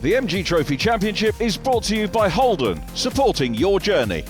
The MG Trophy Championship is brought to you by Holden, supporting your journey.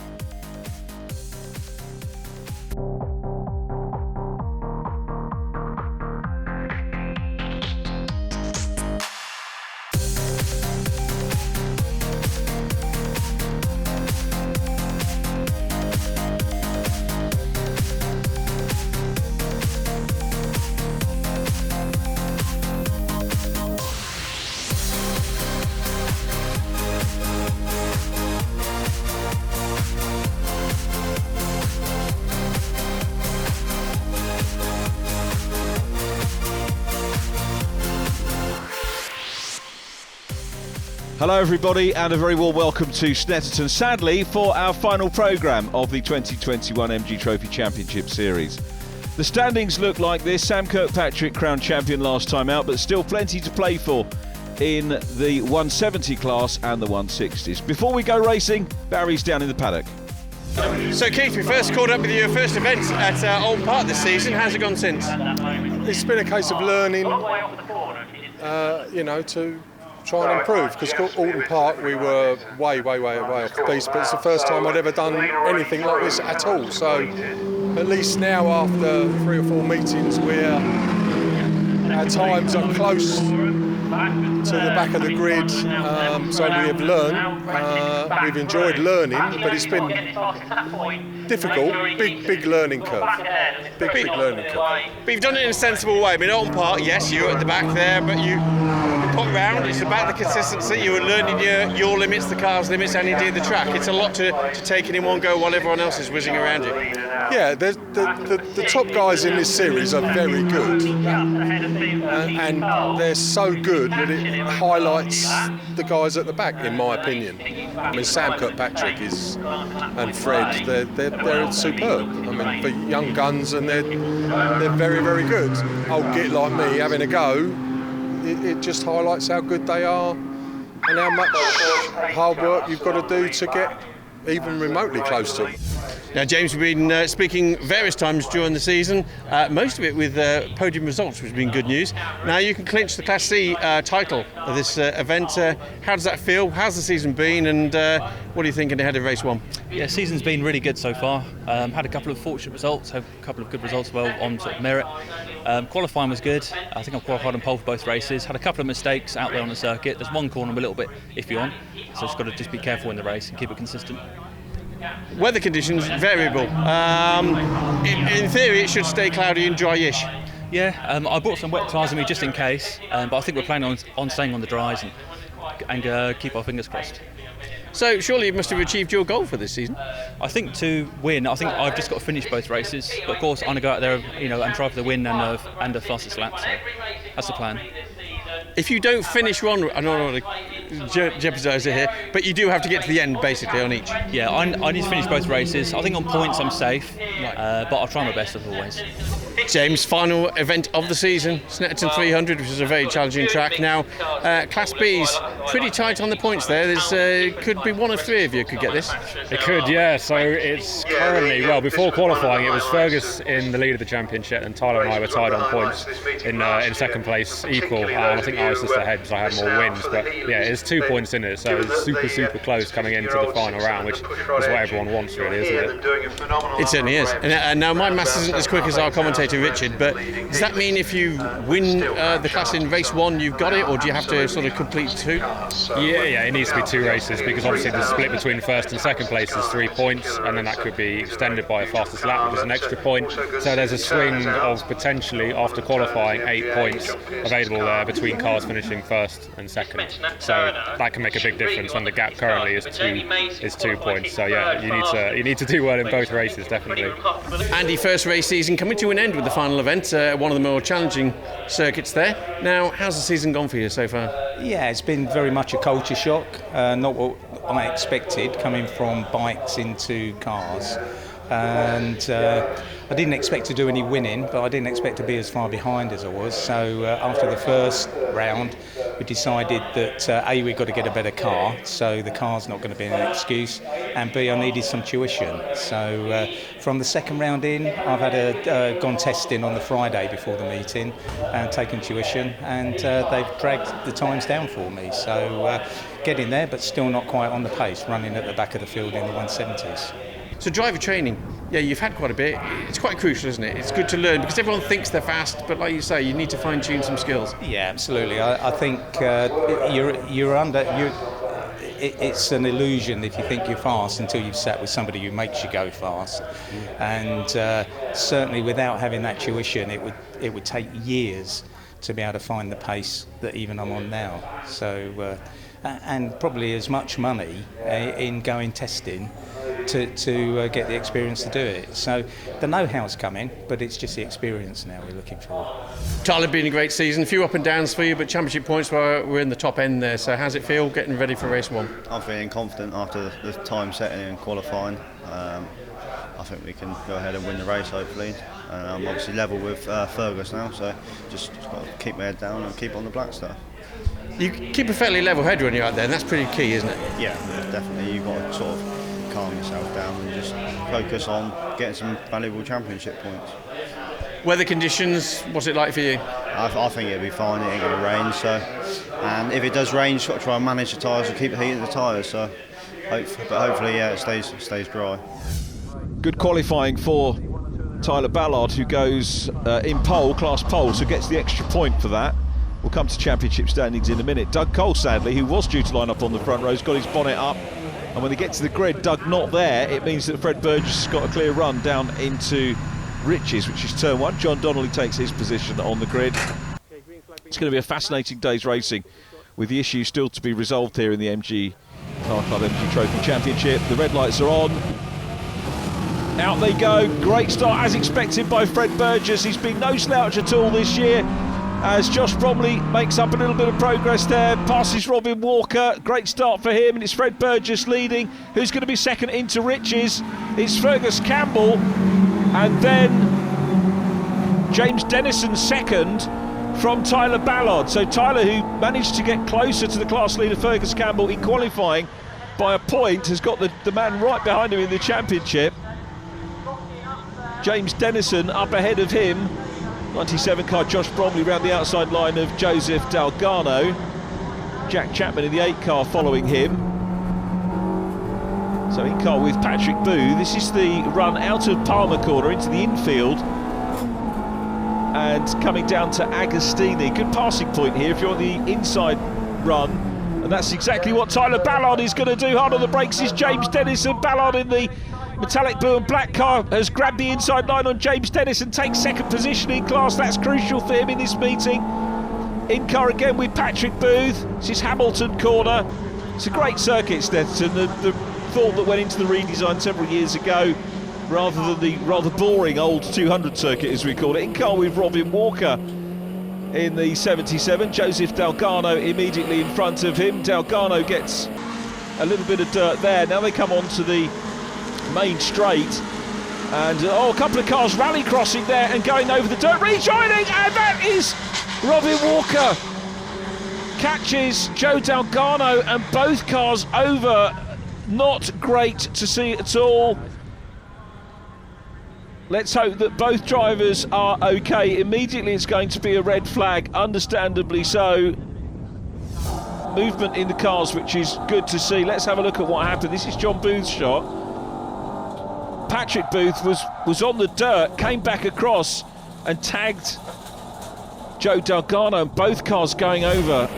Hello everybody and a very warm welcome to Snetterton, sadly for our final programme of the 2021 MG Trophy Championship Series. The standings look like this: Sam Kirkpatrick crowned champion last time out, but still plenty to play for in the 170 class and the 160s. Before we go racing, Barry's down in the paddock. So Keith, we first caught up with your first event at Oldham Park this season. How's it gone since? It's been a case of learning, to try and improve, because Alton Park we were way off the beast, but it's the first time I'd ever done anything like this at all. So at least now, after 3 or 4 meetings, our times are close to the back of the grid, so we have learned, we've enjoyed learning, but it's been difficult, big learning curve, big learning curve. But you've done it in a sensible way. I mean, Alton Park, yes, you were at the back there, but you put round. It's about the consistency. You were learning your limits, the car's limits, and indeed the track. It's a lot to take it in one go while everyone else is whizzing around you. Yeah, the top guys in this series are very good, and they're so good that it highlights the guys at the back, in my opinion. I mean, Sam Kirkpatrick and Fred, they're superb. I mean, for young guns, and they're very good. Old git like me having a go, it just highlights how good they are and how much hard work you've got to do to get even remotely close to them. Now, James, we've been speaking various times during the season, most of it with podium results, which has been good news. Now you can clinch the Class C title of this event. How does that feel? How's the season been, and what are you thinking ahead of race 1? Yeah, season's been really good so far. Had a couple of fortunate results, had a couple of good results as well on sort of merit. Qualifying was good. I think I qualified on pole for both races. Had a couple of mistakes out there on the circuit. There's one corner I'm a little bit iffy on, so just got to be careful in the race and keep it consistent. Weather conditions variable. In theory, it should stay cloudy and dry-ish. Yeah, I brought some wet tyres with me just in case, but I think we're planning on staying on the dries and keep our fingers crossed. So surely you must have achieved your goal for this season. I think to win, I think I've just got to finish both races. But of course, I'm going to go out there, and try for the win and the fastest lap. So that's the plan. If you don't finish one, I don't want to jeopardise it here, but you do have to get to the end basically on each. Yeah, I need to finish both races. I think on points I'm safe, but I'll try my best as always. James, final event of the season, Snetterton 300, which is a very challenging track. Now, Class B's pretty tight on the points there. There's could be 1 of 3 of you could get this. It could, yeah. So it's currently, before qualifying, it was Fergus in the lead of the championship, and Tyler and I were tied on points in second place, equal. And I think I was just ahead because I had more wins. But yeah, it's 2 points in it, so it's super close coming into the final round, which is what everyone wants, really, isn't it? It certainly is. And now my maths isn't as quick as our commentator Richard, but does that mean if you win the class in race 1 you've got it, or do you have to sort of complete 2? Yeah, it needs to be 2 races, because obviously the split between first and second place is 3 points, and then that could be extended by a fastest lap, which is an extra point. So there's a swing of potentially, after qualifying, 8 points available there between cars finishing first and second. So that can make a big difference when the gap currently is 2 points. So yeah, you need to do well in both races, definitely. Andy, first race season coming to an end with the final event, one of the more challenging circuits there. Now, how's the season gone for you so far? Yeah, it's been very much a culture shock, not what I expected coming from bikes into cars. And I didn't expect to do any winning, but I didn't expect to be as far behind as I was. So after the first round, we decided that A, we've got to get a better car, so the car's not going to be an excuse, and B, I needed some tuition. So from the second round in, I've had gone testing on the Friday before the meeting and taken tuition, and they've dragged the times down for me. So getting there, but still not quite on the pace, running at the back of the field in the 170s. So driver training, yeah, you've had quite a bit. It's quite crucial, isn't it? It's good to learn because everyone thinks they're fast, but like you say, you need to fine-tune some skills. Yeah, absolutely. I think it's an illusion if you think you're fast until you've sat with somebody who makes you go fast. And certainly without having that tuition, it would take years to be able to find the pace that even I'm on now. So, and probably as much money in going testing to get the experience to do it. So the know-how's coming, but it's just the experience now we're looking for. Tyler, been a great season, a few up and downs for you, but championship points we're in the top end there. So how's it feel getting ready for race one? I'm feeling confident after the time setting and qualifying. I think we can go ahead and win the race hopefully. And I'm obviously level with Fergus now, so just got to keep my head down and keep on the black stuff. You keep a fairly level head when you're out there, and that's pretty key, isn't it? Yeah, definitely. You've got to sort of calm yourself down and just focus on getting some valuable championship points. Weather conditions, what's it like for you? I think it'll be fine. It ain't going to rain, so. And if it does rain, you've got to try and manage the tyres and keep the heat of the tyres. So, hopefully, yeah, it stays dry. Good qualifying for Tyler Ballard, who goes in pole, class pole, so gets the extra point for that. We'll come to championship standings in a minute. Doug Cole, sadly, who was due to line up on the front row, has got his bonnet up. And when they get to the grid, Doug not there, it means that Fred Burgess has got a clear run down into Riches, which is turn one. John Donnelly takes his position on the grid. It's going to be a fascinating day's racing, with the issues still to be resolved here in the MG Car Club MG Trophy Championship. The red lights are on. Out they go. Great start as expected by Fred Burgess. He's been no slouch at all this year, as Josh Bromley makes up a little bit of progress there, passes Robin Walker. Great start for him, and it's Fred Burgess leading. Who's going to be second into Riches? It's Fergus Campbell, and then James Dennison second from Tyler Ballard. So Tyler, who managed to get closer to the class leader Fergus Campbell in qualifying by a point, has got the man right behind him in the championship. James Dennison up ahead of him. 97 car Josh Bromley round the outside line of Joseph Dalgarno. Jack Chapman in the 8 car following him. So in car with Patrick Booth. This is the run out of Palmer corner into the infield and coming down to Agostini. Good passing point here if you're on the inside run, and that's exactly what Tyler Ballard is going to do. Hard on the brakes is James Dennison. Ballard in the metallic blue and black car has grabbed the inside line on James Dennison, takes second position in class. That's crucial for him in this meeting. In car again with Patrick Booth. This is Hamilton corner. It's a great circuit, Snetterton. The thought that went into the redesign several years ago, rather than the rather boring old 200 circuit as we call it. In car with Robin Walker in the 77. Joseph Dalgarno immediately in front of him. Dalgarno gets a little bit of dirt there. Now they come on to the main straight, and a couple of cars rally crossing there and going over the dirt, rejoining, and that is Robin Walker catches Joe Dalgarno, and both cars over. Not great to see at all. Let's hope that both drivers are okay. Immediately it's going to be a red flag, understandably so. Movement in the cars, which is good to see. Let's have a look at what happened. This is John Booth's shot. Patrick Booth was on the dirt, came back across and tagged Joe Dalgarno, and both cars going over.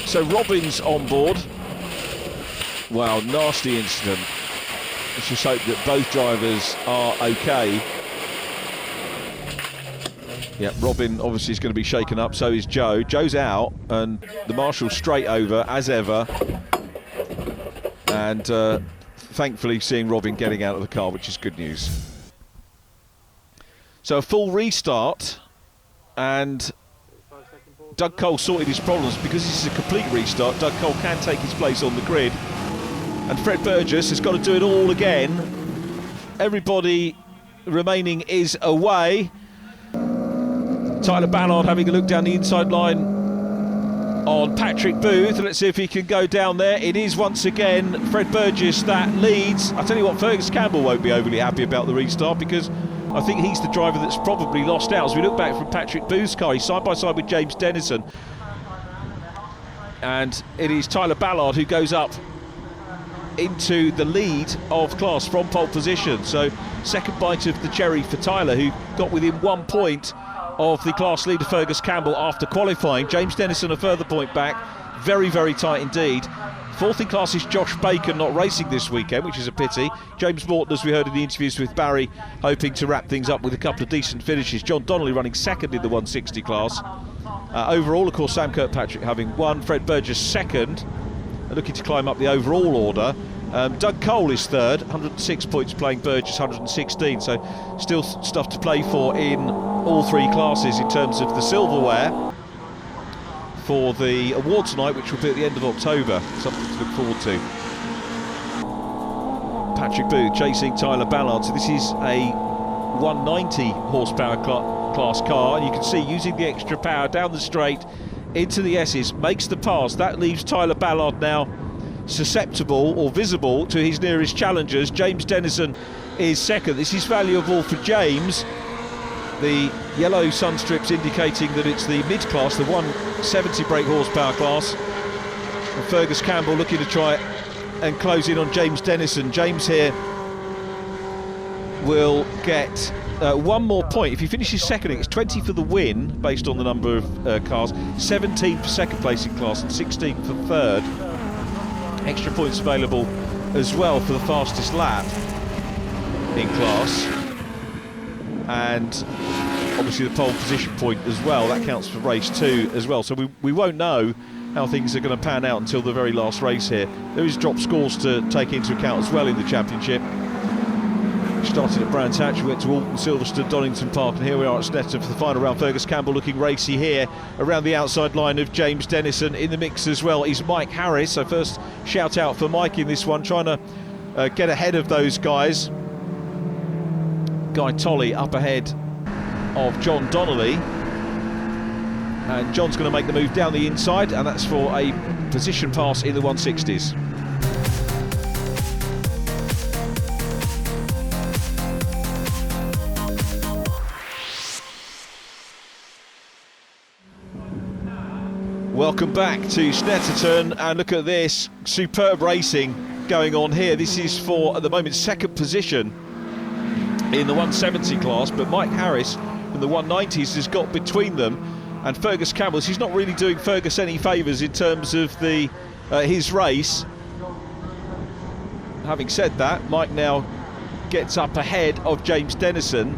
So Robin's on board. Wow, nasty incident. Let's just hope that both drivers are okay. Yeah, Robin obviously is going to be shaken up, so is Joe. Joe's out, and the marshal's straight over, as ever. And thankfully seeing Robin getting out of the car, which is good news. So a full restart, and Doug Cole sorted his problems. Because this is a complete restart, Doug Cole can take his place on the grid. And Fred Burgess has got to do it all again. Everybody remaining is away. Tyler Ballard having a look down the inside line on Patrick Booth. Let's see if he can go down there. It is once again Fred Burgess that leads. I tell you what, Fergus Campbell won't be overly happy about the restart, because I think he's the driver that's probably lost out. As we look back from Patrick Booth's car, he's side by side with James Dennison, and it is Tyler Ballard who goes up into the lead of class from pole position. So second bite of the cherry for Tyler, who got within 1 point of the class leader Fergus Campbell after qualifying. James Dennison a further point back. Very, very tight indeed. Fourth in class is Josh Bacon, not racing this weekend, which is a pity. James Morton, as we heard in the interviews with Barry, hoping to wrap things up with a couple of decent finishes. John Donnelly running second in the 160 class. Overall, of course, Sam Kirkpatrick having won. Fred Burgess second, looking to climb up the overall order. Doug Cole is third, 106 points playing Burgess 116, so still stuff to play for in all three classes in terms of the silverware for the award tonight, which will be at the end of October. Something to look forward to. Patrick Booth chasing Tyler Ballard, so this is a 190 horsepower class car, and you can see using the extra power down the straight into the S's, makes the pass. That leaves Tyler Ballard now susceptible or visible to his nearest challengers. James Dennison is second. This is valuable for James. The yellow sun strips indicating that it's the mid-class, the 170 brake horsepower class. And Fergus Campbell looking to try and close in on James Dennison. James here will get 1 more point. If he finishes second, it's 20 for the win based on the number of cars, 17 for second place in class and 16 for third. Extra points available as well for the fastest lap in class, and obviously the pole position point as well. That counts for race 2 as well. So we won't know how things are going to pan out until the very last race here. There is drop scores to take into account as well in the championship. Started at Brands Hatch, we went to Alton, Silverstone, Donington Park, and here we are at Snetterton for the final round. Fergus Campbell looking racy here around the outside line of James Dennison. In the mix as well is Mike Harris, so first shout out for Mike in this one, trying to get ahead of those guys. Guy Tolley up ahead of John Donnelly, and John's going to make the move down the inside, and that's for a position pass in the 160s. Welcome back to Snetterton, and look at this superb racing going on here. This is for, at the moment, second position in the 170 class, but Mike Harris from the 190s has got between them and Fergus Campbell. He's not really doing Fergus any favours in terms of the his race. Having said that, Mike now gets up ahead of James Dennison,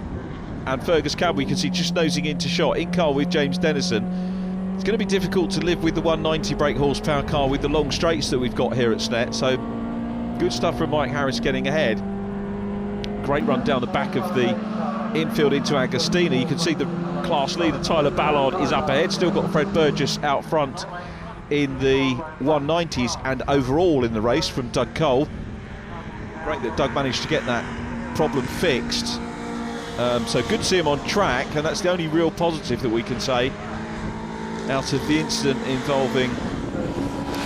and Fergus Campbell, you can see, just nosing into shot in car with James Dennison. It's going to be difficult to live with the 190 brake horsepower car with the long straights that we've got here at Snet, so good stuff from Mike Harris getting ahead. Great run down the back of the infield into Agostina. You can see the class leader Tyler Ballard is up ahead, still got Fred Burgess out front in the 190s and overall in the race from Doug Cole. Great that Doug managed to get that problem fixed, so good to see him on track, and that's the only real positive that we can say out of the incident involving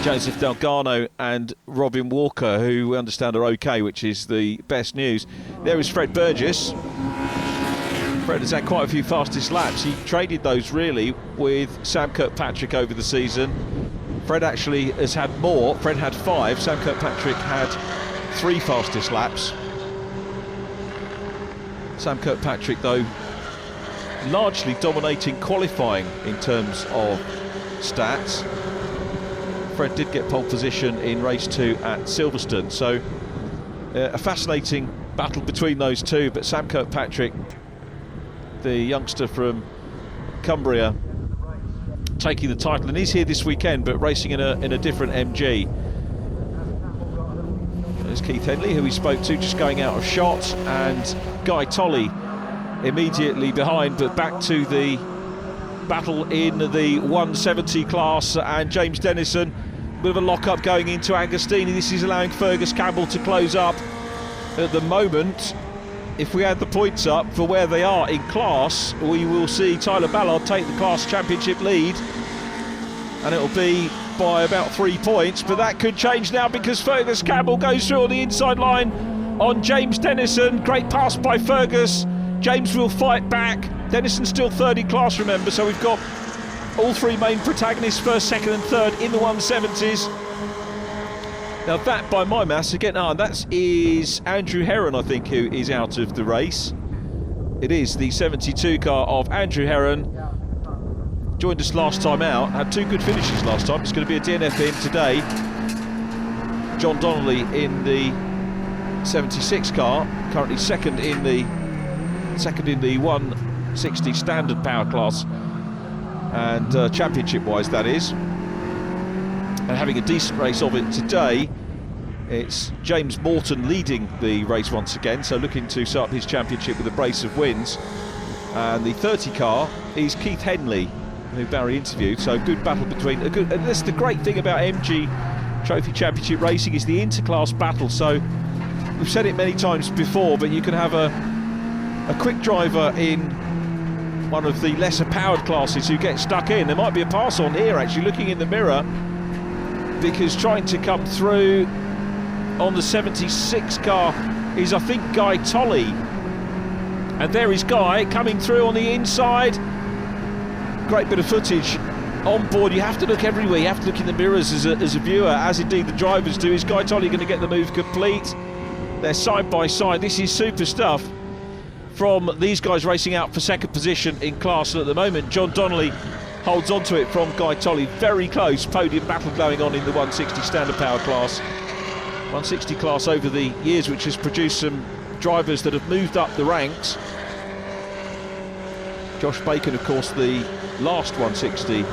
Joseph Delgado and Robin Walker, who we understand are okay, which is the best news. There is Fred Burgess. Fred has had quite a few fastest laps. He traded those really with Sam Kirkpatrick over the season. Fred actually has had more. Fred had 5. Sam Kirkpatrick had 3 fastest laps. Sam Kirkpatrick, though, largely dominating qualifying in terms of stats. Fred did get pole position in race 2 at Silverstone, so a fascinating battle between those two, but Sam Kirkpatrick, the youngster from Cumbria, taking the title, and he's here this weekend but racing in a different MG. There's Keith Henley, who we spoke to, just going out of shot, and Guy Tolley immediately behind, but back to the battle in the 170 class, and James Dennison, bit of a lock-up going into Agostini. This is allowing Fergus Campbell to close up. At the moment, if we add the points up for where they are in class, we will see Tyler Ballard take the class championship lead, and it'll be by about 3 points, but that could change now because Fergus Campbell goes through on the inside line on James Dennison. Great pass by Fergus. James will fight back. Dennison's still third in class, remember, so we've got all three main protagonists, first, second and third, in the 170s. Now that, by my maths, again, that is Andrew Heron, I think, who is out of the race. It is the 72 car of Andrew Heron. Joined us last time out, had 2 good finishes last time. It's going to be a DNF for him today. John Donnelly in the 76 car, currently second in the 160 standard power class, and championship-wise, that is. And having a decent race of it today. It's James Morton leading the race once again, so looking to set up his championship with a brace of wins. And the 30 car is Keith Henley, who Barry interviewed, so good battle between and that's the great thing about MG Trophy Championship racing, is the interclass battle. So we've said it many times before, but you can have a quick driver in one of the lesser powered classes who get stuck in. There might be a pass on here, actually, looking in the mirror, because trying to come through on the 76 car is, I think, Guy Tolley. And there is Guy coming through on the inside. Great bit of footage on board. You have to look everywhere. You have to look in the mirrors as a viewer, as indeed the drivers do. Is Guy Tolley going to get the move complete? They're side by side. This is super stuff from these guys racing out for second position in class. And at the moment, John Donnelly holds on to it from Guy Tolley. Very close podium battle going on in the 160 standard power class. 160 class over the years, which has produced some drivers that have moved up the ranks. Josh Bacon, of course, the last 160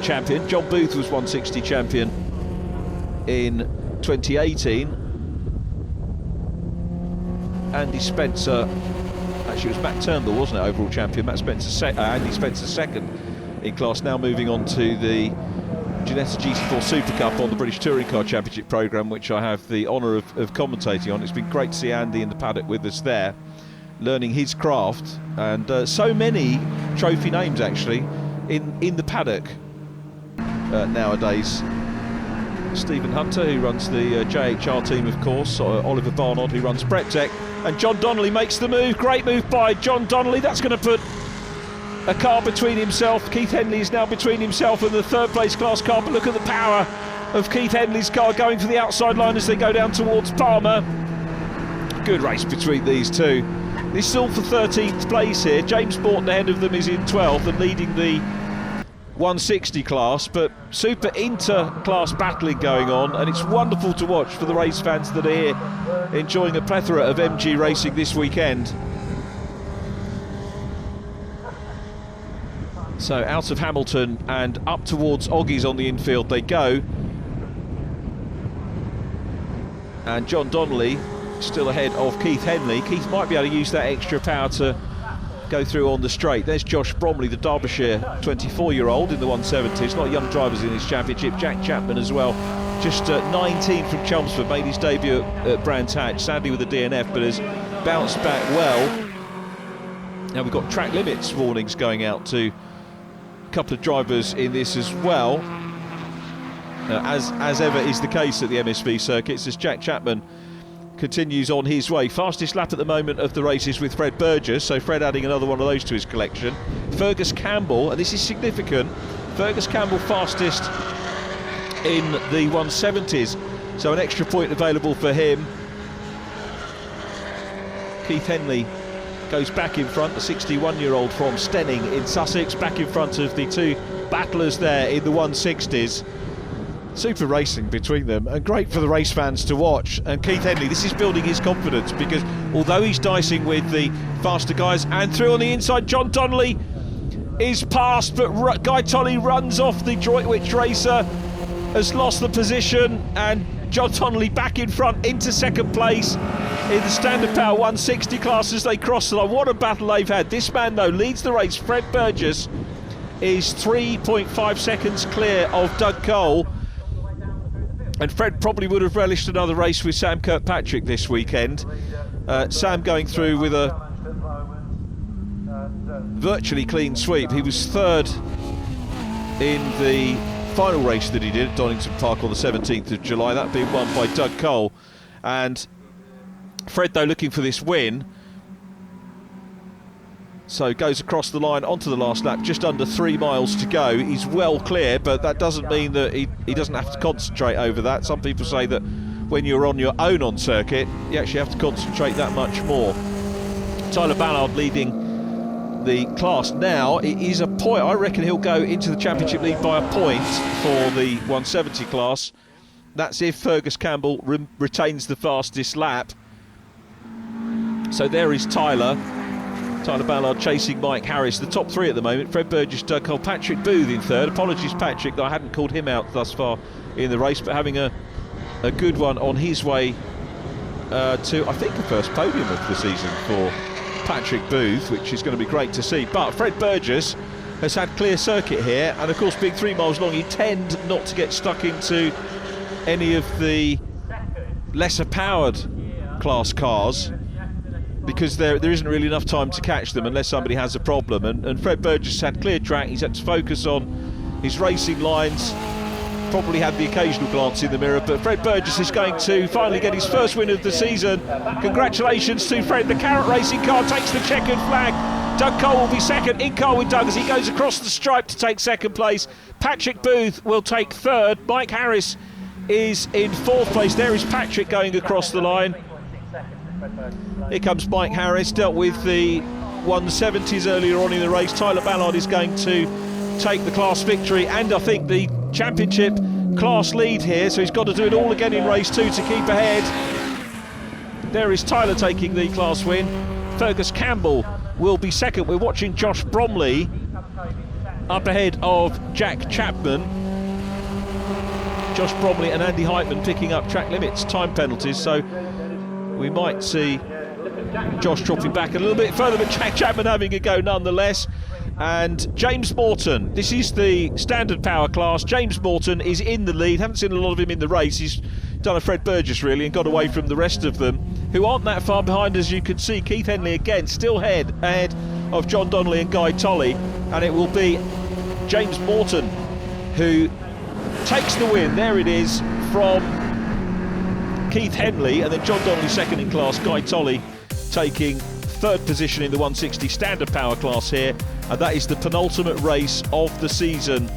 champion. John Booth was 160 champion in 2018. Andy Spencer, actually it was Matt Turnbull, wasn't it, overall champion? Matt Spencer, Andy Spencer second in class, now moving on to the Ginetta GT4 Super Cup on the British Touring Car Championship programme, which I have the honour of commentating on. It's been great to see Andy in the paddock with us there, learning his craft, and so many trophy names actually in the paddock nowadays. Stephen Hunter, who runs the JHR team, of course, Oliver Barnard, who runs PrepTech, and John Donnelly makes the move. Great move by John Donnelly. That's going to put a car between himself. Keith Henley is now between himself and the third place class car, but look at the power of Keith Henley's car going for the outside line as they go down towards Palmer. Good race between these two. This is all for 13th place here. James Morton ahead of them is in 12th and leading the 160 class, but super inter-class battling going on, and it's wonderful to watch for the race fans that are here enjoying a plethora of MG racing this weekend. So out of Hamilton and up towards Oggies on the infield they go. And John Donnelly still ahead of Keith Henley. Keith might be able to use that extra power to go through on the straight. There's Josh Bromley, the Derbyshire 24-year-old in the 170s. A lot of young drivers in this championship. Jack Chapman as well, just 19 from Chelmsford, made his debut at Brands Hatch, sadly with a DNF, but has bounced back well. Now we've got track limits warnings going out to a couple of drivers in this as well, as ever is the case at the MSV circuits, as Jack Chapman continues on his way. Fastest lap at the moment of the race is with Fred Burgess, so Fred adding another one of those to his collection. Fergus Campbell, and this is significant, Fergus Campbell fastest in the 170s, so an extra point available for him. Keith Henley goes back in front, the 61-year-old from Stenning in Sussex, back in front of the two battlers there in the 160s. Super racing between them, and great for the race fans to watch. And Keith Henley, this is building his confidence, because although he's dicing with the faster guys, and through on the inside, John Donnelly is passed, but Guy Tolley runs off. The Droitwich racer has lost the position, and John Donnelly back in front into second place in the standard power 160 class as they cross the line. What a battle they've had. This man, though, leads the race. Fred Burgess is 3.5 seconds clear of Doug Cole. And Fred probably would have relished another race with Sam Kirkpatrick this weekend. Sam going through with a virtually clean sweep. He was third in the final race that he did at Donington Park on the 17th of July, that being won by Doug Cole. And Fred, though, looking for this win, so goes across the line onto the last lap, just under 3 miles to go. He's well clear, but that doesn't mean that he doesn't have to concentrate over that. Some people say that when you're on your own on circuit, you actually have to concentrate that much more. Tyler Ballard leading the class now. It is a point. I reckon he'll go into the championship lead by a point for the 170 class. That's if Fergus Campbell retains the fastest lap. So there is Tyler Ballard chasing Mike Harris. The top 3 at the moment: Fred Burgess, Doug Cole, Patrick Booth in third. Apologies, Patrick, that I hadn't called him out thus far in the race, but having a good one on his way to, I think, the first podium of the season for Patrick Booth, which is going to be great to see. But Fred Burgess has had clear circuit here, and of course, being 3 miles long, you tend not to get stuck into any of the lesser powered class cars, because there isn't really enough time to catch them unless somebody has a problem. And Fred Burgess had clear track. He's had to focus on his racing lines, probably had the occasional glance in the mirror, but Fred Burgess is going to finally get his first win of the season. Congratulations to Fred. The Carrot Racing car takes the checkered flag. Doug Cole will be second, in car with Doug as he goes across the stripe to take second place. Patrick Booth will take third. Mike Harris is in fourth place. There is Patrick going across the line. Here comes Mike Harris, dealt with the 170s earlier on in the race. Tyler Ballard is going to take the class victory and I think the championship class lead here, so he's got to do it all again in race 2 to keep ahead. There is Tyler taking the class win. Fergus Campbell will be second. We're watching Josh Bromley up ahead of Jack Chapman. Josh Bromley and Andy Heitman picking up track limits time penalties, so we might see Josh dropping back a little bit further, but Jack Chapman having a go nonetheless. And James Morton, this is the standard power class. James Morton is in the lead. Haven't seen a lot of him in the race. He's done a Fred Burgess really and got away from the rest of them, who aren't that far behind, as you can see. Keith Henley again still ahead of John Donnelly and Guy Tolley, and it will be James Morton who takes the win. There it is from Keith Henley, and then John Donnelly second in class, Guy Tolley taking third position in the 160 standard power class here, and that is the penultimate race of the season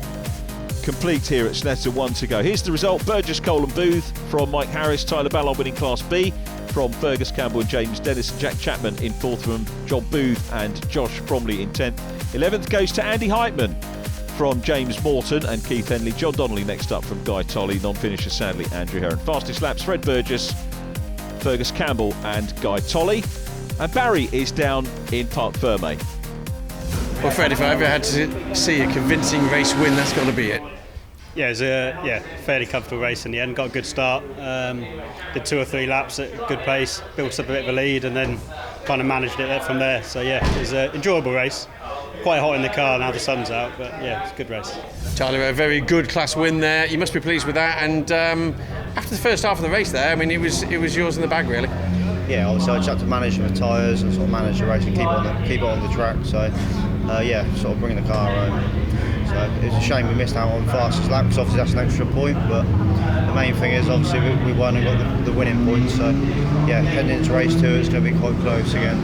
complete here at Snetterton. 1 to go. Here's the result: Burgess, Cole and Booth from Mike Harris, Tyler Ballard winning class B from Fergus Campbell and James Dennis, and Jack Chapman in fourth from John Booth and Josh Bromley in 10th. 11th goes to Andy Heitman from James Morton and Keith Henley. John Donnelly next up from Guy Tolley. Non-finishers sadly Andrew Heron. Fastest laps Fred Burgess, Fergus Campbell and Guy Tolley. And Barry is down in Parc Fermé. Well, Fred, if I ever had to see a convincing race win, that's got to be it. Yeah, it was a fairly comfortable race in the end. Got a good start. Did 2 or 3 laps at a good pace, built up a bit of a lead, and then kind of managed it from there. So yeah, it was an enjoyable race. Quite hot in the car now the sun's out, but yeah, it's a good race. Tyler, a very good class win there. You must be pleased with that. And after the first half of the race there, I mean, it was yours in the bag, really. Yeah, obviously I just had to manage the tyres and sort of manage the race and keep it on the track. So sort of bringing the car home. So it's a shame we missed out on the fastest lap, because obviously that's an extra point, but the main thing is obviously we won and got the winning point. So yeah, heading into race 2, it's going to be quite close again.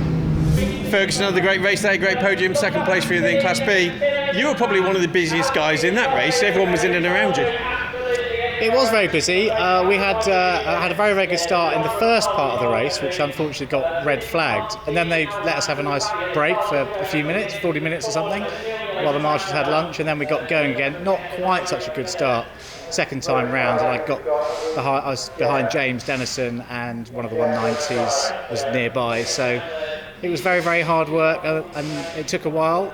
Fergus, another great race there, great podium, second place for you in Class B. You were probably one of the busiest guys in that race. Everyone was in and around you. It was very busy. We had a very, very good start in the first part of the race, which unfortunately got red flagged. And then they let us have a nice break for a few minutes, 40 minutes or something, while the marshals had lunch, and then we got going again. Not quite such a good start second time round, and I was behind James Dennison, and one of the 190s was nearby. So it was very, very hard work, and it took a while,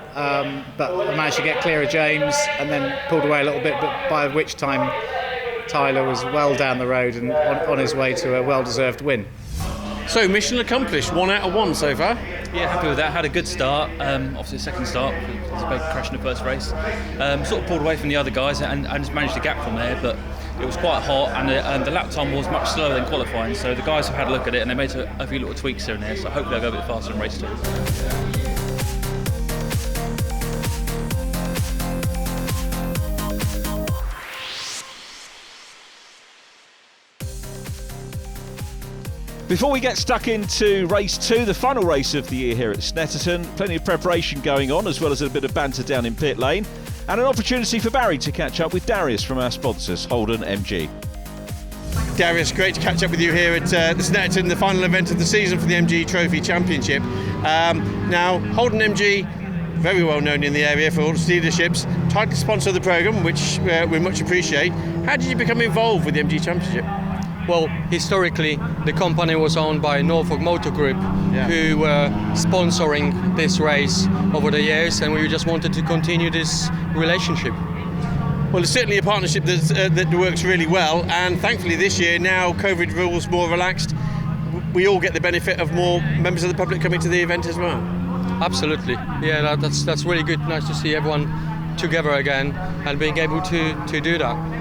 but I managed to get clear of James and then pulled away a little bit, but by which time Tyler was well down the road and on his way to a well-deserved win. So mission accomplished, 1 out of 1 so far. Yeah, happy with that. Had a good start. Obviously, the second start, it was a big crash in the first race. Sort of pulled away from the other guys and just managed to gap from there, but it was quite hot and the lap time was much slower than qualifying. So the guys have had a look at it and they made a few little tweaks here and there. So hopefully they'll go a bit faster in race 2. Before we get stuck into race 2, the final race of the year here at Snetterton, plenty of preparation going on as well as a bit of banter down in pit lane and an opportunity for Barry to catch up with Darius from our sponsors, Holden MG. Darius, great to catch up with you here at the Snetterton, the final event of the season for the MG Trophy Championship. Now, Holden MG, very well known in the area for all its dealerships, title sponsor of the programme, which we much appreciate. How did you become involved with the MG Championship? Well, historically, the company was owned by Norfolk Motor Group, who were sponsoring this race over the years, and we just wanted to continue this relationship. Well, it's certainly a partnership that works really well, and thankfully this year, now COVID rules more relaxed, we all get the benefit of more members of the public coming to the event as well. Absolutely, yeah, that's really good. Nice to see everyone together again and being able to do that.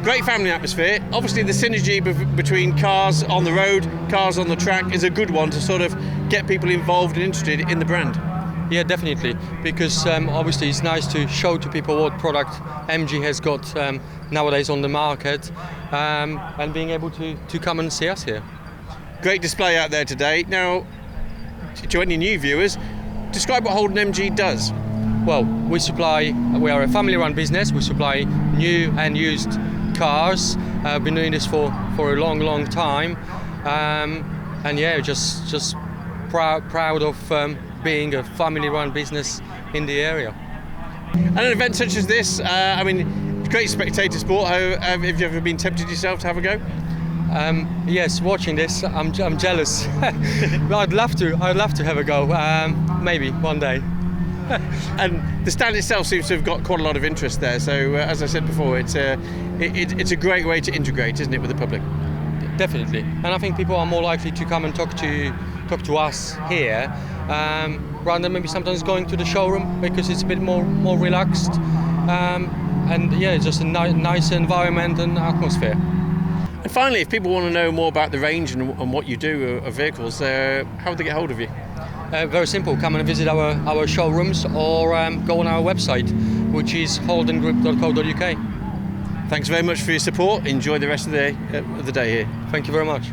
Great family atmosphere. Obviously the synergy between cars on the road, cars on the track is a good one to sort of get people involved and interested in the brand. Yeah, definitely, because obviously it's nice to show to people what product MG has got nowadays on the market, and being able to come and see us here. Great display out there today. Now, to any new viewers, describe what Holden MG does. Well, we are a family-run business. We supply new and used cars. I've been doing this for a long time, and yeah, just proud of being a family-run business in the area. And an event such as this, I mean, great spectator sport. Have you ever been tempted yourself to have a go? Yes, watching this, I'm jealous. I'd love to have a go. Maybe one day. And the stand itself seems to have got quite a lot of interest there. So, as I said before, it's a great way to integrate, isn't it, with the public? Definitely, and I think people are more likely to come and talk to us here, rather than maybe sometimes going to the showroom, because it's a bit more relaxed, and yeah, it's just a nice environment and atmosphere. And finally, if people want to know more about the range and what you do of vehicles, how would they get hold of you? Very simple. Come and visit our showrooms, or go on our website, which is holdengroup.co.uk. Thanks very much for your support. Enjoy the rest of the day here. Thank you very much.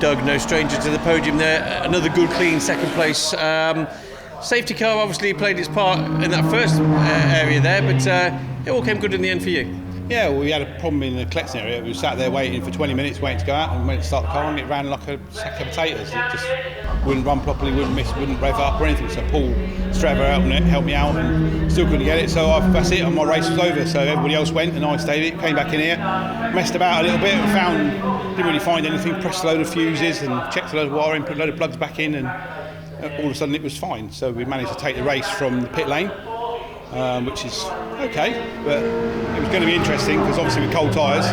Doug, no stranger to the podium there. Another good, clean second place. Safety car obviously played its part in that first area there, but it all came good in the end for you. Yeah, well, we had a problem in the collection area. We sat there waiting for 20 minutes, waiting to go out, and went to start the car, and it ran like a sack of potatoes. It just wouldn't run properly, wouldn't rev up or anything. So Paul Strever helped me out, and still couldn't get it. So that's it, and my race was over. So everybody else went, and I stayed. Came back in here, messed about a little bit, and didn't really find anything. Pressed a load of fuses and checked a load of wiring, put a load of plugs back in, and all of a sudden it was fine. So we managed to take the race from the pit lane. Which is okay, but it was going to be interesting because obviously with cold tyres.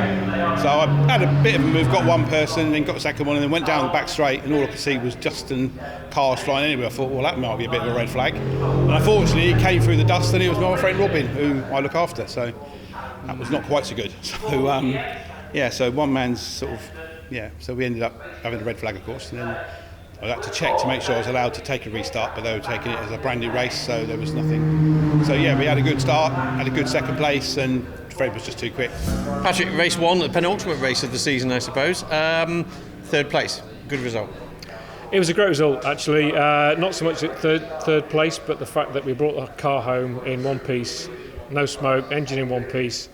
So I had a bit of a move, got one person, then got the second one, and then went down the back straight, and all I could see was Justin cars flying anywhere. I thought, well, that might be a bit of a red flag. And unfortunately, it came through the dust, and it was my friend Robin, who I look after. So that was not quite so good. So yeah, so one man's sort of So we ended up having a red flag, of course, and then I had to check to make sure I was allowed to take a restart, but they were taking it as a brand new race, so there was nothing. So yeah, we had a good start, had a good second place, and Fred was just too quick. Patrick, race one, the penultimate race of the season, I suppose. Third place, good result. It was a great result, actually. Not so much at third place, but the fact that we brought the car home in one piece, no smoke, engine in one piece.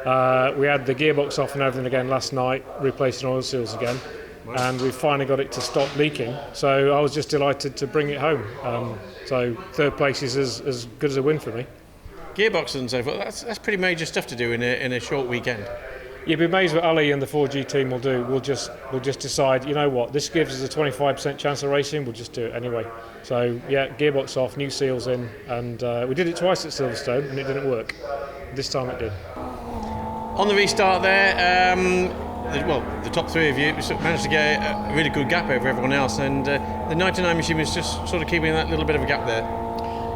We had the gearbox off and everything again last night, replacing oil seals again. And we finally got it to stop leaking, so I was just delighted to bring it home. So third place is as good as a win for me. Gearboxes and so forth, that's pretty major stuff to do in a short weekend. You'd be amazed what Ali and the 4G team will do. We'll just decide, you know what, this gives us a 25% chance of racing, we'll just do it anyway. So yeah, gearbox off, new seals in, and we did it twice at Silverstone and it didn't work. This time it did. On the restart there, the top three of you sort of managed to get a really good gap over everyone else, and the 99 machine was just sort of keeping that little bit of a gap there.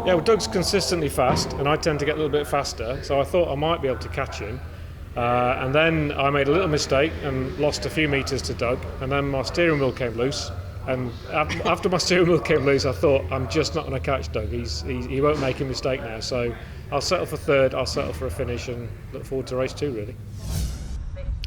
Yeah, well, Doug's consistently fast, and I tend to get a little bit faster, so I thought I might be able to catch him. And then I made a little mistake and lost a few metres to Doug, and then my steering wheel came loose. And after my steering wheel came loose, I thought, I'm just not going to catch Doug. He won't make a mistake now. So I'll settle for third, I'll settle for a finish, and look forward to race 2, really.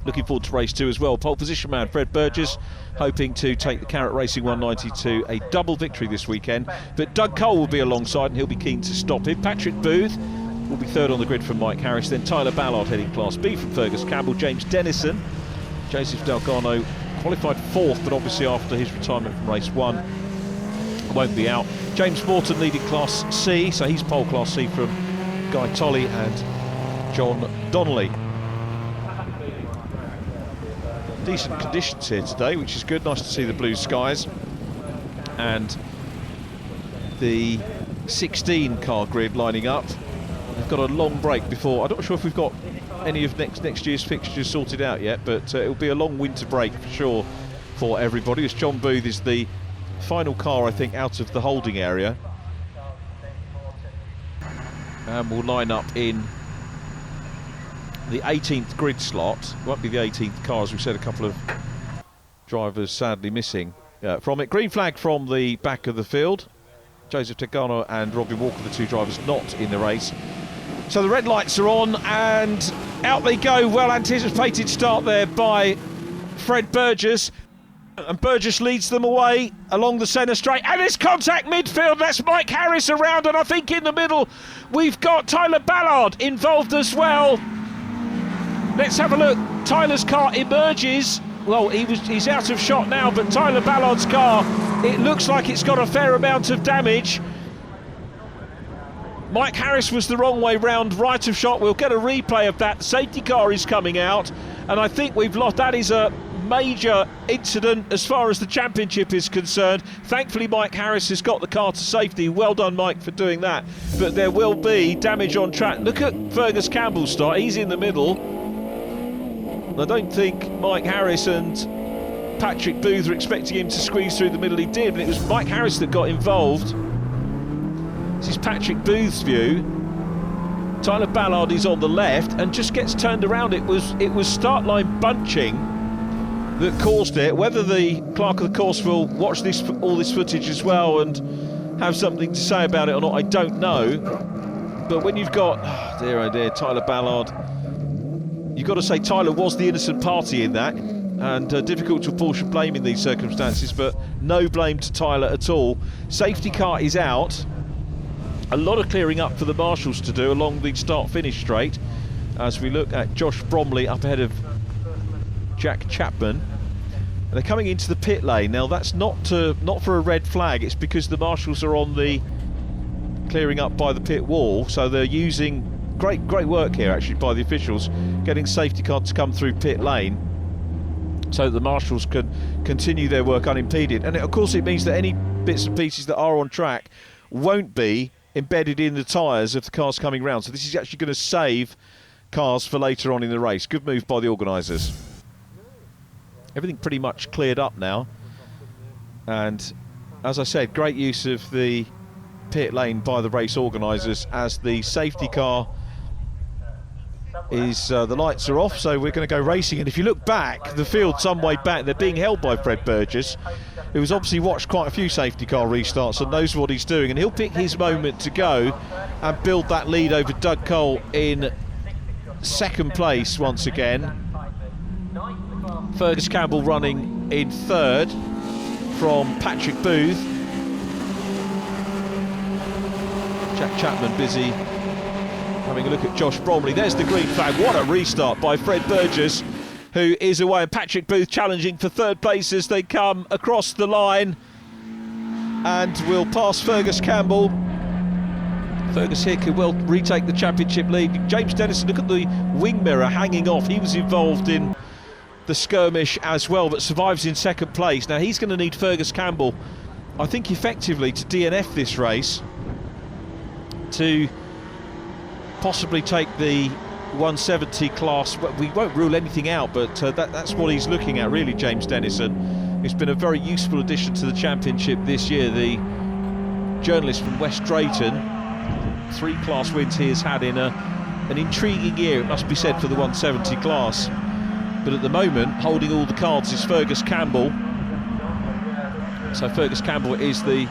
Looking forward to race 2 as well. Pole position man Fred Burgess hoping to take the Carrot Racing 190 to a double victory this weekend. But Doug Cole will be alongside and he'll be keen to stop him. Patrick Booth will be third on the grid from Mike Harris. Then Tyler Ballard heading Class B from Fergus Campbell. James Dennison, Joseph Delgado qualified 4th, but obviously after his retirement from race 1 won't be out. James Morton leading Class C, so he's pole Class C from Guy Tolley and John Donnelly. Decent conditions here today, which is good. Nice to see the blue skies and the 16 car grid lining up. We've got a long break before. I'm not sure if we've got any of next year's fixtures sorted out yet, but it'll be a long winter break for sure for everybody, as John Booth is the final car, I think, out of the holding area, and will line up in the 18th grid slot. It won't be the 18th car, as we said, a couple of drivers sadly missing from it. Green flag from the back of the field. Joseph Tegano and Robin Walker, the two drivers not in the race. So the red lights are on and out they go. Well anticipated start there by Fred Burgess. And Burgess leads them away along the centre straight. And it's contact midfield. That's Mike Harris around. And I think in the middle we've got Tyler Ballard involved as well. Let's have a look. Tyler's car emerges. Well, he's out of shot now, but Tyler Ballard's car, it looks like it's got a fair amount of damage. Mike Harris was the wrong way round, right of shot. We'll get a replay of that. The safety car is coming out, and I think we've lost. That is a major incident as far as the championship is concerned. Thankfully, Mike Harris has got the car to safety. Well done, Mike, for doing that. But there will be damage on track. Look at Fergus Campbell's start. He's in the middle. I don't think Mike Harris and Patrick Booth are expecting him to squeeze through the middle. He did, but it was Mike Harris that got involved. This is Patrick Booth's view. Tyler Ballard is on the left and just gets turned around. It was start line bunching that caused it. Whether the clerk of the course will watch all this footage as well and have something to say about it or not, I don't know. But when you've got, oh dear, Tyler Ballard, you've got to say Tyler was the innocent party in that, and difficult to apportion blame in these circumstances, but no blame to Tyler at all. Safety car is out. A lot of clearing up for the marshals to do along the start-finish straight as we look at Josh Bromley up ahead of Jack Chapman. And they're coming into the pit lane. Now that's not for a red flag, it's because the marshals are on the clearing up by the pit wall, so they're using great work here actually by the officials, getting safety car to come through pit lane so that the marshals can continue their work unimpeded. And of course it means that any bits and pieces that are on track won't be embedded in the tyres of the cars coming round. So this is actually going to save cars for later on in the race. Good move by the organisers. Everything pretty much cleared up now. And as I said, great use of the pit lane by the race organisers as the safety car is the lights are off, so we're going to go racing. And if you look back, the field some way back, they're being held by Fred Burgess, who's obviously watched quite a few safety car restarts and knows what he's doing, and he'll pick his moment to go and build that lead over Doug Cole in second place once again. Fergus Campbell running in third from Patrick Booth. Jack Chapman busy having a look at Josh Bromley. There's the green flag. What a restart by Fred Burgess, who is away, and Patrick Booth challenging for third place as they come across the line and will pass Fergus Campbell. Fergus here could well retake the championship lead. James Dennison, look at the wing mirror hanging off. He was involved in the skirmish as well, but survives in second place. Now he's going to need Fergus Campbell, I think, effectively to DNF this race to possibly take the 170 class. We won't rule anything out, but that's what he's looking at, really, James Dennison. It's been a very useful addition to the championship this year. The journalist from West Drayton, 3 class wins he has had in an intriguing year, it must be said, for the 170 class. But at the moment, holding all the cards is Fergus Campbell. So Fergus Campbell is the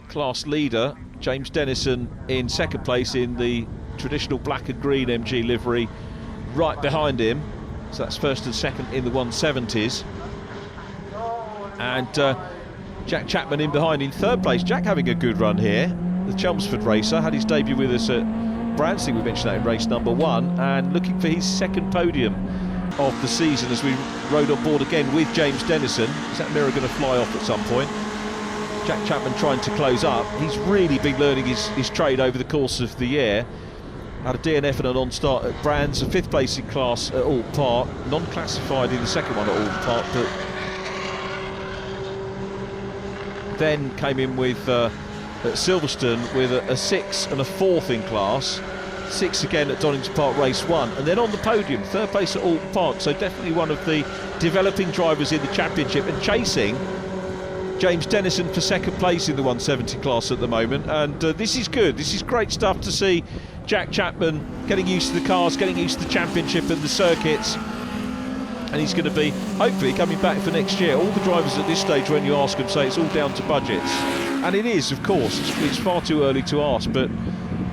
class leader. James Dennison in second place in the traditional black and green MG livery, right behind him. So that's first and second in the 170s. And Jack Chapman in behind in third place. Jack having a good run here. The Chelmsford racer had his debut with us at Branston, we mentioned that in race number 1, and looking for his second podium of the season as we rode on board again with James Dennison. Is that mirror going to fly off at some point? Jack Chapman trying to close up. He's really been learning his trade over the course of the year. Had a DNF and a non-start at Brands, a 5th place in class at Alton Park, non-classified in the second one at Alton Park, but then came in with at Silverstone with a 6 and a 4th in class, 6 again at Donington Park race 1, and then on the podium, 3rd place at Alton Park. So definitely one of the developing drivers in the championship and chasing James Dennison for second place in the 170 class at the moment. And this is good. This is great stuff to see Jack Chapman getting used to the cars, getting used to the championship and the circuits. And he's going to be, hopefully, coming back for next year. All the drivers at this stage, when you ask them, say it's all down to budgets. And it is, of course. It's far too early to ask, but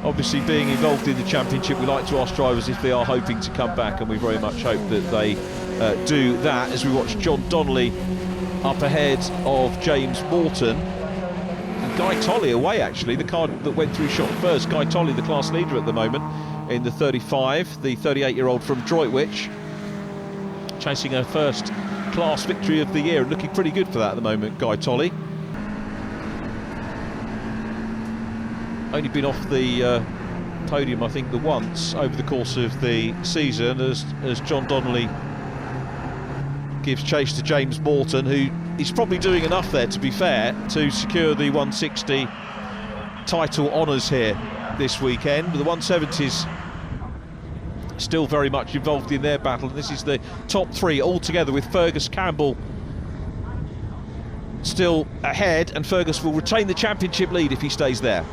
obviously being involved in the championship, we like to ask drivers if they are hoping to come back, and we very much hope that they do that, as we watch John Donnelly up ahead of James Morton. And Guy Tolley away, actually, the car that went through shot first. Guy Tolley, the class leader at the moment, in the 35, the 38-year-old from Droitwich, chasing her first class victory of the year, and looking pretty good for that at the moment, Guy Tolley. Only been off the podium, I think, the once over the course of the season, as John Donnelly gives chase to James Morton, who is probably doing enough there, to be fair, to secure the 160 title honours here this weekend. But the 170s still very much involved in their battle, and this is the top 3 all together, with Fergus Campbell still ahead, and Fergus will retain the championship lead if he stays there.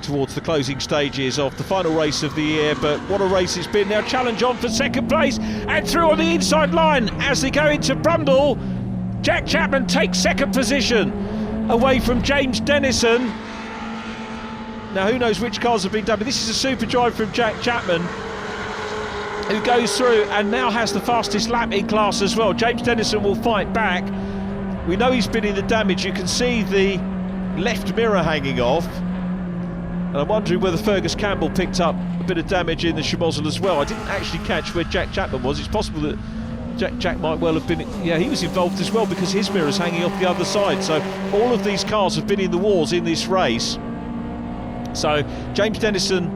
Towards the closing stages of the final race of the year, but what a race it's been. Now challenge on for second place and through on the inside line as they go into Brundle. Jack Chapman takes second position away from James Dennison. Now who knows which cars have been done, but this is a super drive from Jack Chapman, who goes through and now has the fastest lap in class as well. James Dennison will fight back. We know he's been in the damage. You can see the left mirror hanging off. And I'm wondering whether Fergus Campbell picked up a bit of damage in the Schmozzle as well. I didn't actually catch where Jack Chapman was. It's possible that Jack might well have been... Yeah, he was involved as well, because his mirror's hanging off the other side. So all of these cars have been in the wars in this race. So James Dennison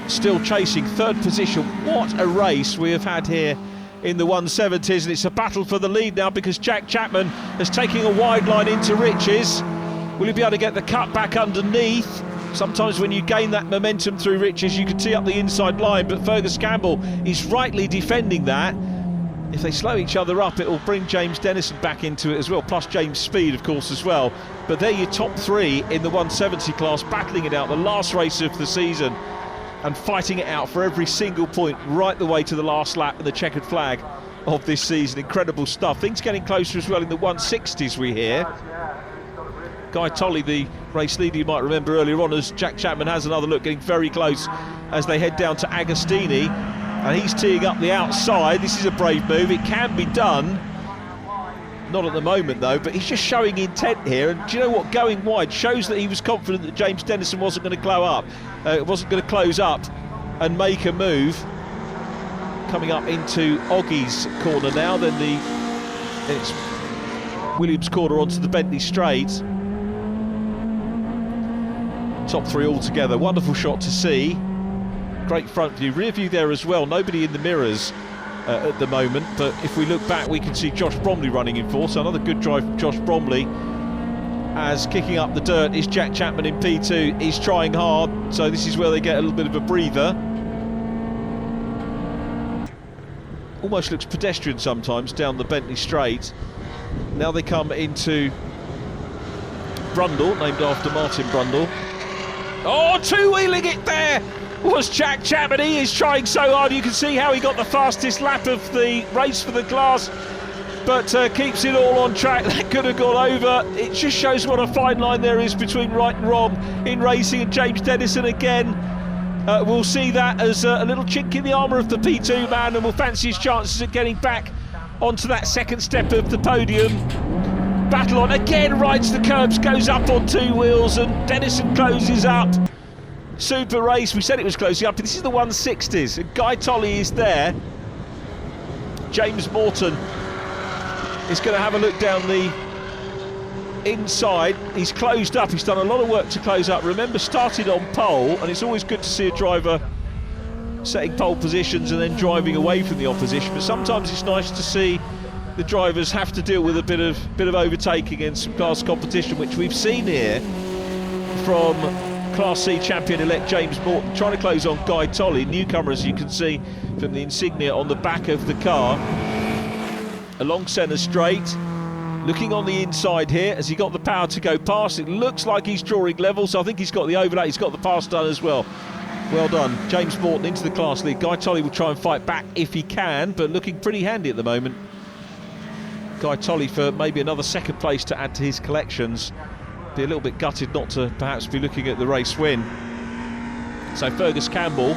still chasing third position. What a race we have had here in the 170s. And it's a battle for the lead now, because Jack Chapman is taking a wide line into Riches. Will he be able to get the cut back underneath? Sometimes when you gain that momentum through Riches, you can tee up the inside line, but Fergus Campbell is rightly defending that. If they slow each other up, it will bring James Dennison back into it as well, plus James Speed, of course, as well. But they're your top 3 in the 170 class, battling it out, the last race of the season, and fighting it out for every single point right the way to the last lap and the checkered flag of this season. Incredible stuff. Things getting closer as well in the 160s, we hear. Guy Tolley, the race leader, you might remember earlier on, as Jack Chapman has another look, getting very close as they head down to Agostini, and he's teeing up the outside. This is a brave move. It can be done. Not at the moment though, but he's just showing intent here. And do you know what? Going wide shows that he was confident that James Dennison wasn't going to close up and make a move. Coming up into Oggie's corner now, then it's Williams' corner onto the Bentley straight. Top 3 all together. Wonderful shot to see. Great front view, rear view there as well. Nobody in the mirrors at the moment, but if we look back, we can see Josh Bromley running in fourth. So another good drive from Josh Bromley. As kicking up the dirt is Jack Chapman in P2. He's trying hard, so this is where they get a little bit of a breather. Almost looks pedestrian sometimes down the Bentley Straight. Now they come into Brundle, named after Martin Brundle. Oh, two-wheeling it there was Jack Chapman. He is trying so hard. You can see how he got the fastest lap of the race for the class, but keeps it all on track. That could have gone over. It just shows what a fine line there is between right and wrong in racing, and James Dennison again we'll see that as a little chink in the armour of the P2 man, and will fancy his chances at getting back onto that second step of the podium. Battle on again, rides the curbs, goes up on two wheels, and Dennison closes up. Super race. We said it was closing up. This is the 160s, and Guy Tolley is there. James Morton is going to have a look down the inside. He's closed up. He's done a lot of work to close up. Remember, started on pole, and it's always good to see a driver setting pole positions and then driving away from the opposition. But sometimes it's nice to see the drivers have to deal with a bit of overtaking in some class competition, which we've seen here from Class C champion-elect James Morton trying to close on Guy Tolley, newcomer, as you can see from the insignia on the back of the car. Along centre straight, looking on the inside here. Has he got the power to go past? It looks like he's drawing level, so I think he's got the overlay. He's got the pass done as well. Well done. James Morton into the class lead. Guy Tolley will try and fight back if he can, but looking pretty handy at the moment. Guy Tolley for maybe another second place to add to his collections. Be a little bit gutted not to perhaps be looking at the race win. So Fergus Campbell,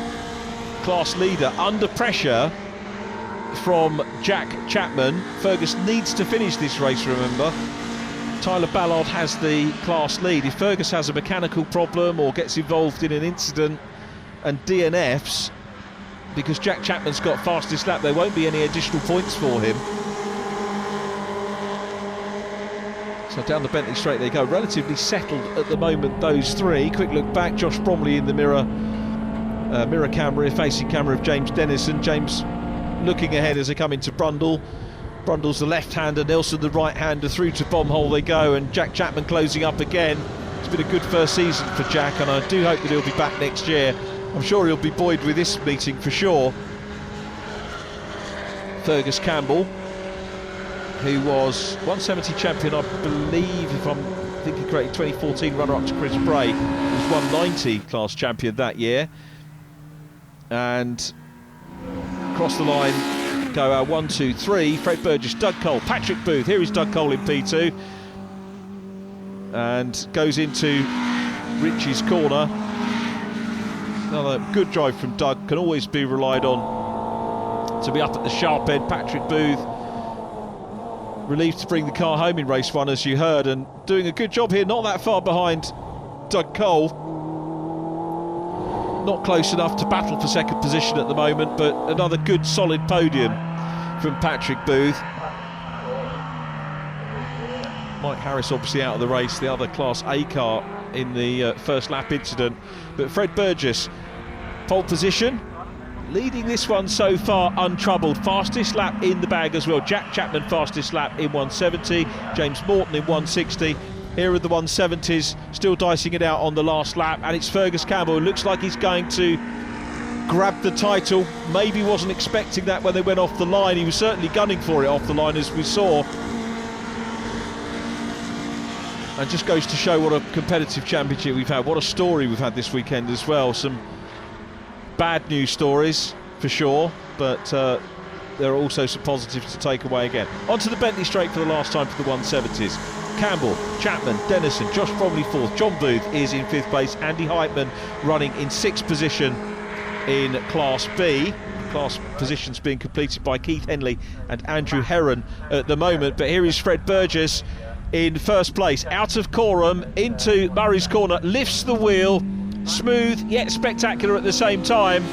class leader, under pressure from Jack Chapman. Fergus needs to finish this race, remember. Tyler Ballard has the class lead. If Fergus has a mechanical problem or gets involved in an incident and DNFs, because Jack Chapman's got fastest lap, there won't be any additional points for him. So down the Bentley Straight they go, relatively settled at the moment, those three. Quick look back, Josh Bromley in the mirror camera, facing camera of James Dennison. James looking ahead as they come into Brundle. Brundle's the left-hander, Nelson the right-hander, through to Bombhole they go, and Jack Chapman closing up again. It's been a good first season for Jack, and I do hope that he'll be back next year. I'm sure he'll be buoyed with this meeting for sure. Fergus Campbell, who was 170 champion, I believe, if I'm thinking correctly, 2014 runner-up to Chris Bray, was 190 class champion that year. And across the line go 1, 2, 3, Fred Burgess, Doug Cole, Patrick Booth. Here is Doug Cole in P2. And goes into Richie's corner. Another good drive from Doug, can always be relied on to be up at the sharp end. Patrick Booth, relieved to bring the car home in race one, as you heard, and doing a good job here, not that far behind Doug Cole. Not close enough to battle for second position at the moment, but another good solid podium from Patrick Booth. Mike Harris obviously out of the race, the other Class A car in the first lap incident, but Fred Burgess, pole position, leading this one so far untroubled. Fastest lap in the bag as well. Jack Chapman fastest lap in 170, James Morton in 160. Here are the 170s, still dicing it out on the last lap, and it's Fergus Campbell. It looks like he's going to grab the title. Maybe wasn't expecting that when they went off the line. He was certainly gunning for it off the line, as we saw. And just goes to show what a competitive championship we've had. What a story we've had this weekend as well. Some bad news stories for sure, but there are also some positives to take away again. Onto the Bentley Straight for the last time for the 170s. Campbell, Chapman, Dennison, Josh Bromley fourth, John Booth is in fifth place, Andy Heitman running in sixth position in Class B. Class positions being completed by Keith Henley and Andrew Heron at the moment, but here is Fred Burgess in first place, out of Coram into Murray's Corner, lifts the wheel, smooth yet spectacular at the same time,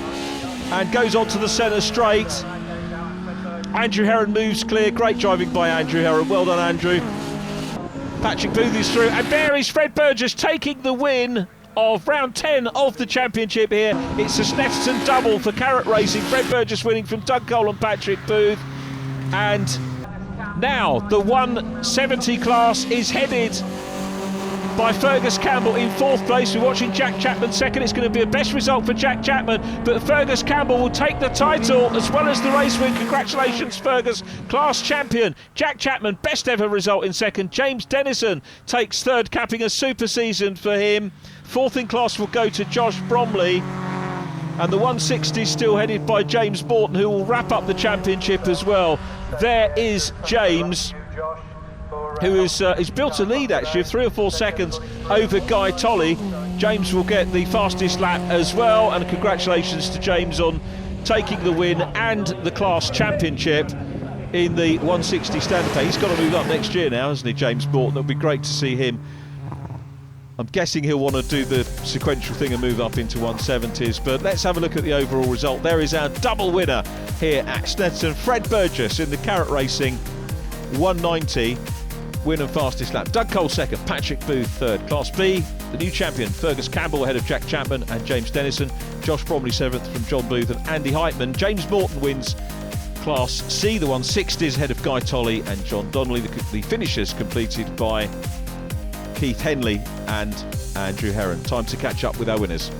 and goes on to the centre straight. Andrew Heron moves clear, great driving by Andrew Heron, well done Andrew. Patrick Booth is through, and there is Fred Burgess taking the win of round 10 of the championship here. It's a Snetterton double for Carrot Racing. Fred Burgess winning from Doug Cole and Patrick Booth. And now the 170 class is headed by Fergus Campbell in 4th place. We're watching Jack Chapman second. It's going to be a best result for Jack Chapman, but Fergus Campbell will take the title as well as the race win. Congratulations, Fergus, class champion. Jack Chapman, best ever result in second. James Dennison takes third, capping a super season for him. 4th in class will go to Josh Bromley, and the 160 still headed by James Morton, who will wrap up the championship as well. There is James, who is built a lead actually of 3 or 4 seconds over Guy Tolley. James will get the fastest lap as well, and congratulations to James on taking the win and the class championship in the 160 standard pay. He's got to move up next year now, hasn't he, James Morton? It'll be great to see him. I'm guessing he'll want to do the sequential thing and move up into 170s, but let's have a look at the overall result. There is our double winner here at Snetterton, Fred Burgess in the Carrot Racing 190 win and fastest lap. Doug Cole second, Patrick Booth third. Class B, the new champion Fergus Campbell ahead of Jack Chapman and James Dennison. Josh Bromley 7th from John Booth and Andy Heitman. James Morton wins Class C, the 160s ahead of Guy Tolley and John Donnelly. The finishers completed by Keith Henley and Andrew Heron. Time to catch up with our winners.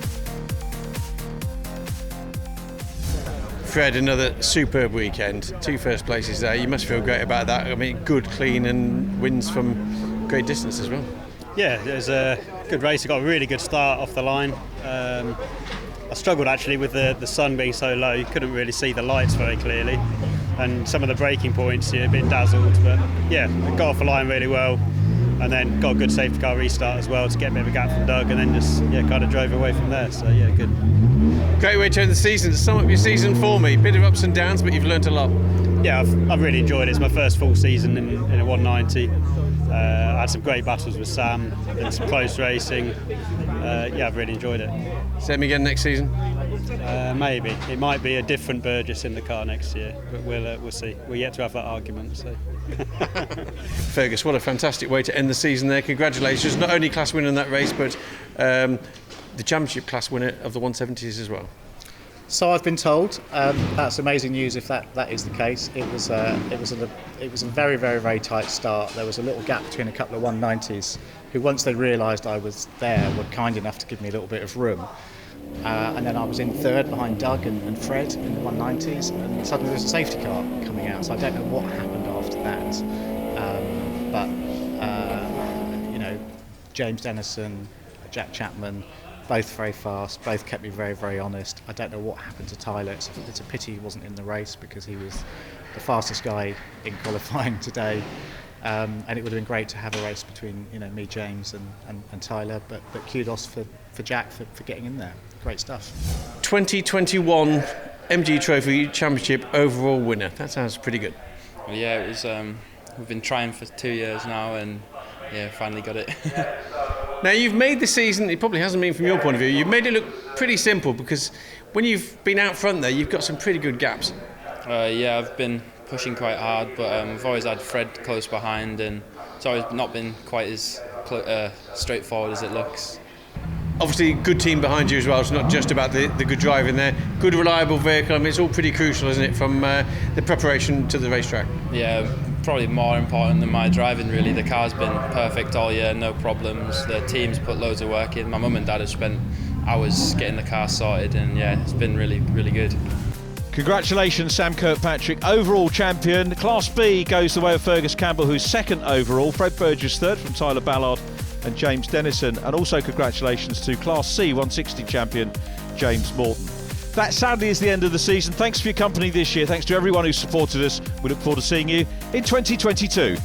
Fred, another superb weekend. 2 first places there. You must feel great about that. I mean, good, clean, and wins from great distance as well. Yeah, it was a good race. I got a really good start off the line. I struggled actually with the sun being so low. You couldn't really see the lights very clearly, and some of the braking points, a bit dazzled. But yeah, I got off the line really well, and then got a good safety car restart as well to get a bit of a gap from Doug, and then just kind of drove away from there. So yeah, good. Great way to end the season. Sum up your season for me. Bit of ups and downs, but you've learnt a lot. Yeah, I've really enjoyed it. It's my first full season in a 190. I had some great battles with Sam and some close racing. Yeah, I've really enjoyed it. Same again next season? Maybe. It might be a different Burgess in the car next year, but we'll see. We're yet to have that argument. So. Fergus, what a fantastic way to end the season there. Congratulations, not only class winner in that race, but the championship class winner of the 170s as well. So I've been told. That's amazing news if that is the case. It was a very, very, very tight start. There was a little gap between a couple of 190s who, once they realised I was there, were kind enough to give me a little bit of room. And then I was in third behind Doug and Fred in the 190s, and suddenly there's a safety car coming out. So I don't know what happened after that. James Dennison, Jack Chapman, both very fast, both kept me very, very honest. I don't know what happened to Tyler. It's a pity he wasn't in the race because he was the fastest guy in qualifying today. And it would have been great to have a race between me, James and Tyler, but kudos for Jack for getting in there. Great stuff. 2021 MG Trophy Championship overall winner. That sounds pretty good. Well, yeah, it was. We've been trying for 2 years now, and yeah, finally got it. Now you've made the season, it probably hasn't been from your point of view, you've made it look pretty simple because when you've been out front there, you've got some pretty good gaps. Yeah, I've been pushing quite hard, but I've always had Fred close behind, and it's always not been quite as straightforward as it looks. Obviously, good team behind you as well. It's not just about the good driving there. Good, reliable vehicle. I mean, it's all pretty crucial, isn't it, from the preparation to the racetrack? Yeah, probably more important than my driving, really. The car's been perfect all year, no problems. The team's put loads of work in. My mum and dad have spent hours getting the car sorted, and yeah, it's been really, really good. Congratulations, Sam Kirkpatrick, overall champion. Class B goes the way of Fergus Campbell, who's second overall. Fred Burgess third from Tyler Ballard and James Dennison, and also congratulations to Class C 160 champion James Morton. That sadly is the end of the season. Thanks for your company this year. Thanks to everyone who supported us. We look forward to seeing you in 2022.